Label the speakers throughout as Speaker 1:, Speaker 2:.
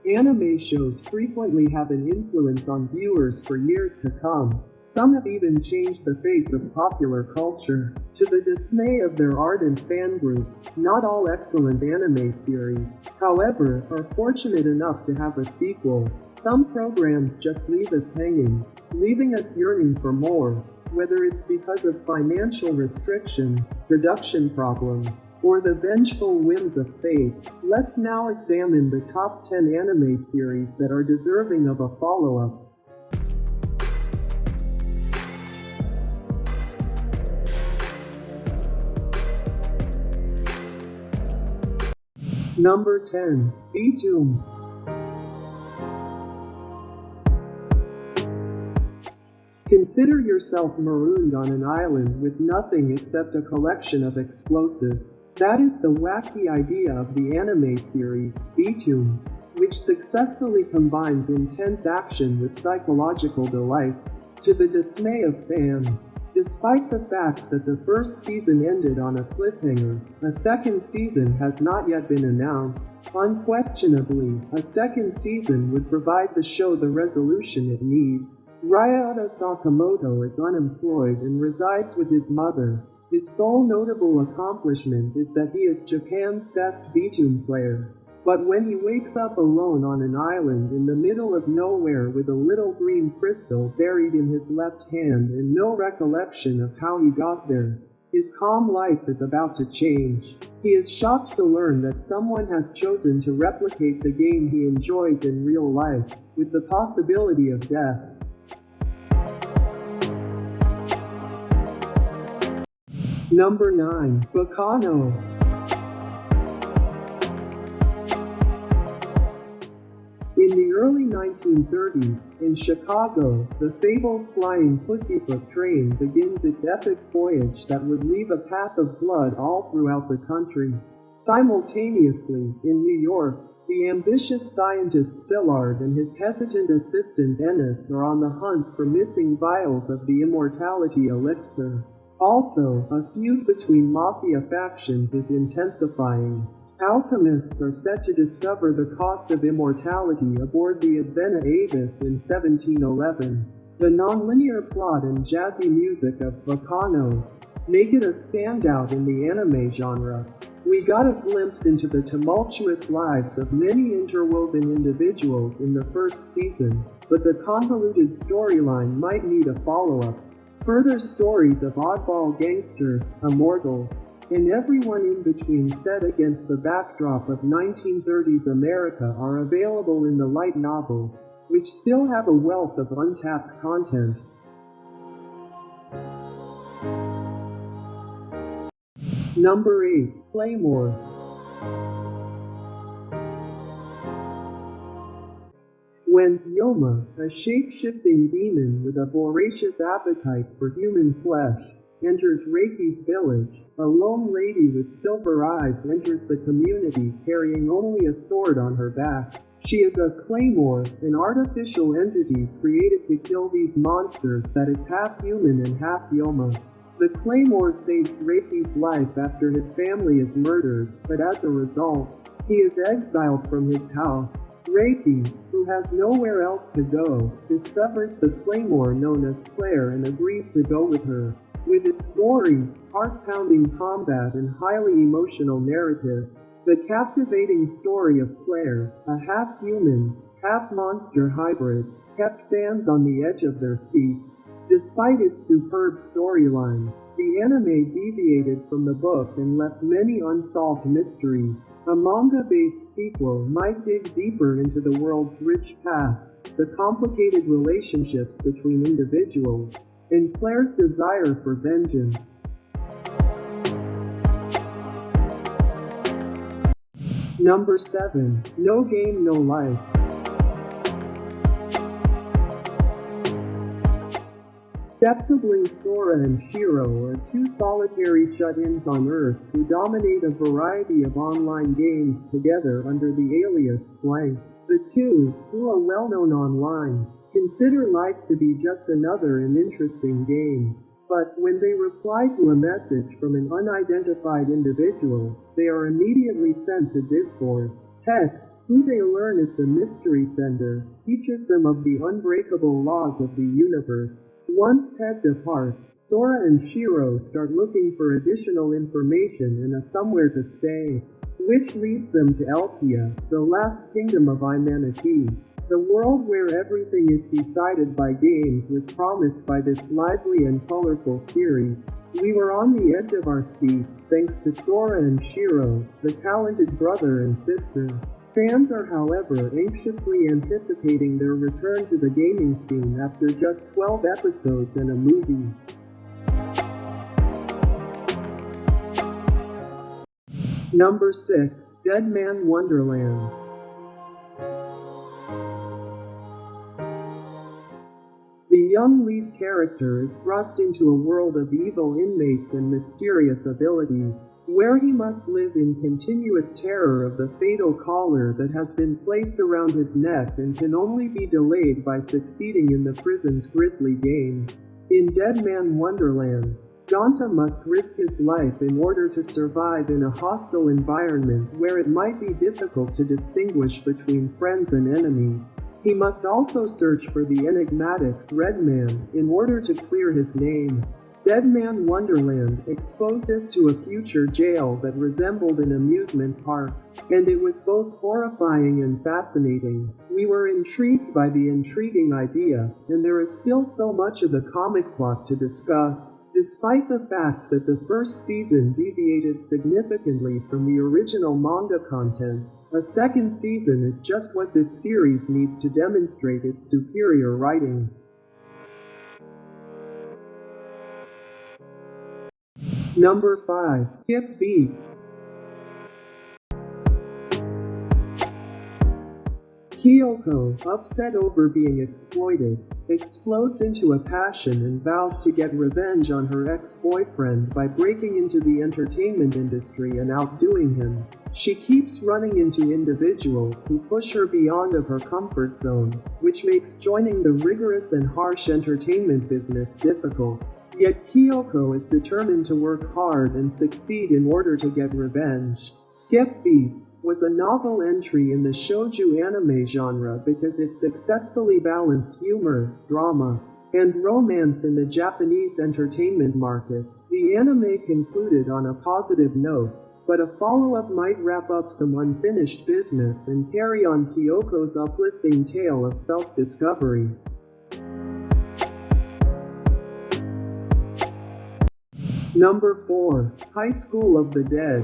Speaker 1: Anime shows frequently have an influence on viewers for years to come. Some have even changed the face of popular culture. To the dismay of their ardent fan groups, not all excellent anime series, however, are fortunate enough to have a sequel. Some programs just leave us hanging, leaving us yearning for more, whether it's because of financial restrictions, production problems, or the vengeful whims of fate. Let's now examine the top 10 anime series that are deserving of a follow-up. Number 10. Beatum. Consider yourself marooned on an island with nothing except a collection of explosives. That is the wacky idea of the anime series, Beatum, which successfully combines intense action with psychological delights, to the dismay of fans. Despite the fact that the first season ended on a cliffhanger, a second season has not yet been announced. Unquestionably, a second season would provide the show the resolution it needs. Ryota Sakamoto is unemployed and resides with his mother. His sole notable accomplishment is that he is Japan's best Beatum player. But when he wakes up alone on an island in the middle of nowhere with a little green crystal buried in his left hand and no recollection of how he got there, his calm life is about to change. He is shocked to learn that someone has chosen to replicate the game he enjoys in real life, with the possibility of death. Number 9. Bacano. In the early 1930s, in Chicago, the fabled Flying Pussyfoot train begins its epic voyage that would leave a path of blood all throughout the country. Simultaneously, in New York, the ambitious scientist Szilard and his hesitant assistant Ennis are on the hunt for missing vials of the immortality elixir. Also, a feud between mafia factions is intensifying. Alchemists are set to discover the cost of immortality aboard the Advena Avis in 1711. The nonlinear plot and jazzy music of Bacano make it a standout in the anime genre. We got a glimpse into the tumultuous lives of many interwoven individuals in the first season, but the convoluted storyline might need a follow-up. Further stories of oddball gangsters, immortals, and everyone in between set against the backdrop of 1930s America are available in the light novels, which still have a wealth of untapped content. Number 8. Claymore. When Yoma, a shape-shifting demon with a voracious appetite for human flesh, enters Reiki's village, a lone lady with silver eyes enters the community carrying only a sword on her back. She is a claymore, an artificial entity created to kill these monsters that is half human and half Yoma. The claymore saves Reiki's life after his family is murdered, but as a result, he is exiled from his house. Reiki, who has nowhere else to go, discovers the claymore known as Claire and agrees to go with her. With its gory, heart-pounding combat and highly emotional narratives, the captivating story of Claire, a half-human, half-monster hybrid, kept fans on the edge of their seats. Despite its superb storyline, the anime deviated from the book and left many unsolved mysteries. A manga-based sequel might dig deeper into the world's rich past, the complicated relationships between individuals, and Claire's desire for vengeance. Number 7. No Game No Life. Sensibly, Sora and Shiro are two solitary shut-ins on Earth who dominate a variety of online games together under the alias Blank. The two, who are well known online, consider life to be just another and interesting game. But when they reply to a message from an unidentified individual, they are immediately sent to Discord. Text, Who they learn is the mystery sender, teaches them of the unbreakable laws of the universe. Once Ted departs, Sora and Shiro start looking for additional information and a somewhere to stay, which leads them to Elpia, the last kingdom of Imanity. The world where everything is decided by games was promised by this lively and colorful series. We were on the edge of our seats thanks to Sora and Shiro, the talented brother and sister. Fans are, however, anxiously anticipating their return to the gaming scene after just 12 episodes and a movie. Number 6. Dead Man Wonderland. The young lead character is thrust into a world of evil inmates and mysterious abilities, where he must live in continuous terror of the fatal collar that has been placed around his neck and can only be delayed by succeeding in the prison's grisly games. In Dead Man Wonderland, Dante must risk his life in order to survive in a hostile environment where it might be difficult to distinguish between friends and enemies. He must also search for the enigmatic Red Man in order to clear his name. Dead Man Wonderland exposed us to a future jail that resembled an amusement park, and it was both horrifying and fascinating. We were intrigued by the intriguing idea, and there is still so much of the comic plot to discuss. Despite the fact that the first season deviated significantly from the original manga content, a second season is just what this series needs to demonstrate its superior writing. Number 5. Skip Beat. Kyoko, upset over being exploited, explodes into a passion and vows to get revenge on her ex-boyfriend by breaking into the entertainment industry and outdoing him. She keeps running into individuals who push her beyond of her comfort zone, which makes joining the rigorous and harsh entertainment business difficult. Yet Kyoko is determined to work hard and succeed in order to get revenge. Skip Beat was a novel entry in the shoujo anime genre because it successfully balanced humor, drama, and romance in the Japanese entertainment market. The anime concluded on a positive note, but a follow-up might wrap up some unfinished business and carry on Kyoko's uplifting tale of self-discovery. Number 4. High School of the Dead.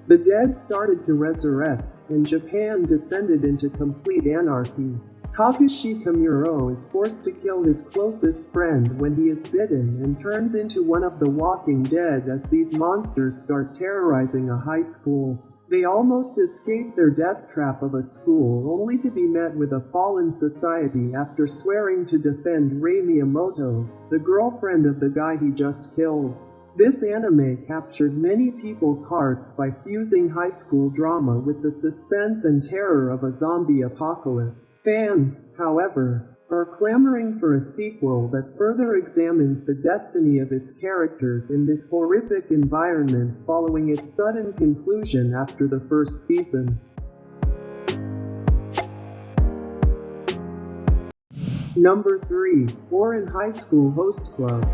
Speaker 1: The dead started to resurrect, and Japan descended into complete anarchy. Takashi Kamuro is forced to kill his closest friend when he is bitten and turns into one of the walking dead as these monsters start terrorizing a high school. They almost escape their death trap of a school only to be met with a fallen society after swearing to defend Rei Miyamoto, the girlfriend of the guy he just killed. This anime captured many people's hearts by fusing high school drama with the suspense and terror of a zombie apocalypse. Fans, however, are clamoring for a sequel that further examines the destiny of its characters in this horrific environment following its sudden conclusion after the first season. Number 3. Ouran High School Host Club.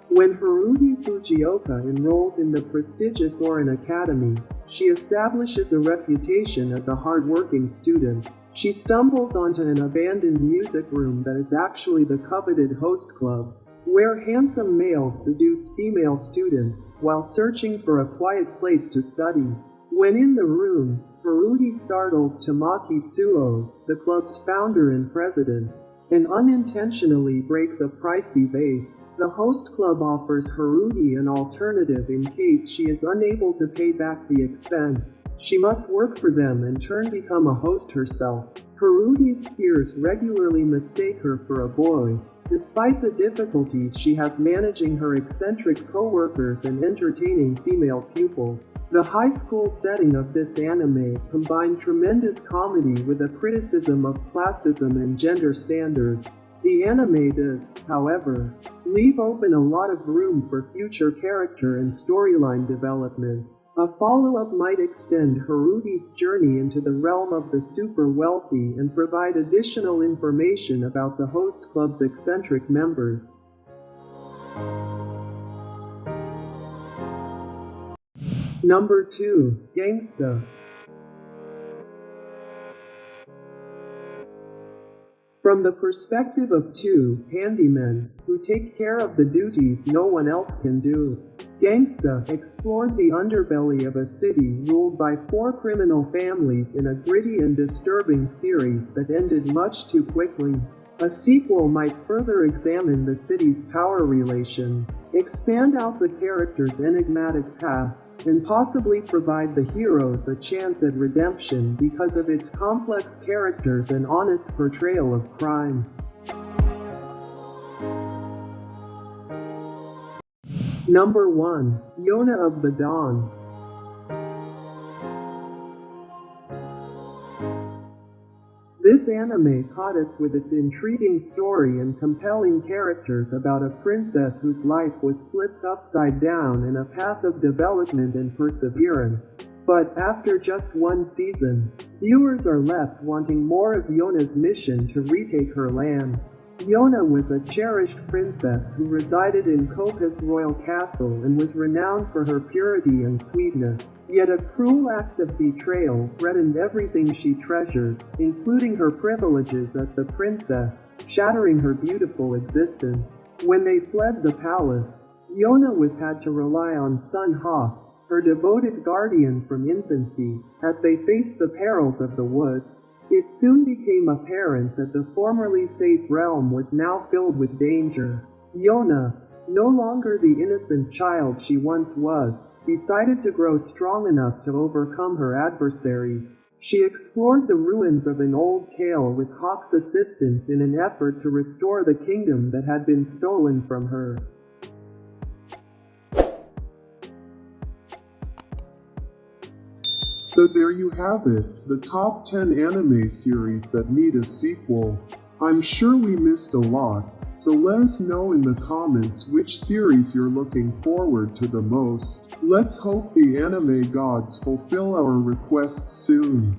Speaker 1: When Haruhi Fujioka enrolls in the prestigious Ouran Academy, she establishes a reputation as a hard-working student. She stumbles onto an abandoned music room that is actually the coveted host club, where handsome males seduce female students while searching for a quiet place to study. When in the room, Haruhi startles Tamaki Suo, the club's founder and president, and unintentionally breaks a pricey vase. The host club offers Haruhi an alternative in case she is unable to pay back the expense. She must work for them and become a host herself. Haruhi's peers regularly mistake her for a boy, despite the difficulties she has managing her eccentric co-workers and entertaining female pupils. The high school setting of this anime combined tremendous comedy with a criticism of classism and gender standards. The anime does, however, leave open a lot of room for future character and storyline development. A follow-up might extend Haruti's journey into the realm of the super wealthy and provide additional information about the host club's eccentric members. Number 2. Gangsta. From the perspective of two handymen who take care of the duties no one else can do, Gangsta explored the underbelly of a city ruled by four criminal families in a gritty and disturbing series that ended much too quickly. A sequel might further examine the city's power relations, expand out the characters' enigmatic pasts, and possibly provide the heroes a chance at redemption because of its complex characters and honest portrayal of crime. Number 1. Yona of the Dawn. This anime caught us with its intriguing story and compelling characters about a princess whose life was flipped upside down in a path of development and perseverance. But after just one season, viewers are left wanting more of Yona's mission to retake her land. Yona was a cherished princess who resided in Kopa's royal castle and was renowned for her purity and sweetness. Yet a cruel act of betrayal threatened everything she treasured, including her privileges as the princess, shattering her beautiful existence. When they fled the palace, Yona had to rely on Sun Hoth, her devoted guardian from infancy, as they faced the perils of the woods. It soon became apparent that the formerly safe realm was now filled with danger. Yona, no longer the innocent child she once was, decided to grow strong enough to overcome her adversaries. She explored the ruins of an old tale with Hawk's assistance in an effort to restore the kingdom that had been stolen from her.
Speaker 2: So there you have it, the top 10 anime series that need a sequel. I'm sure we missed a lot, so let us know in the comments which series you're looking forward to the most. Let's hope the anime gods fulfill our requests soon.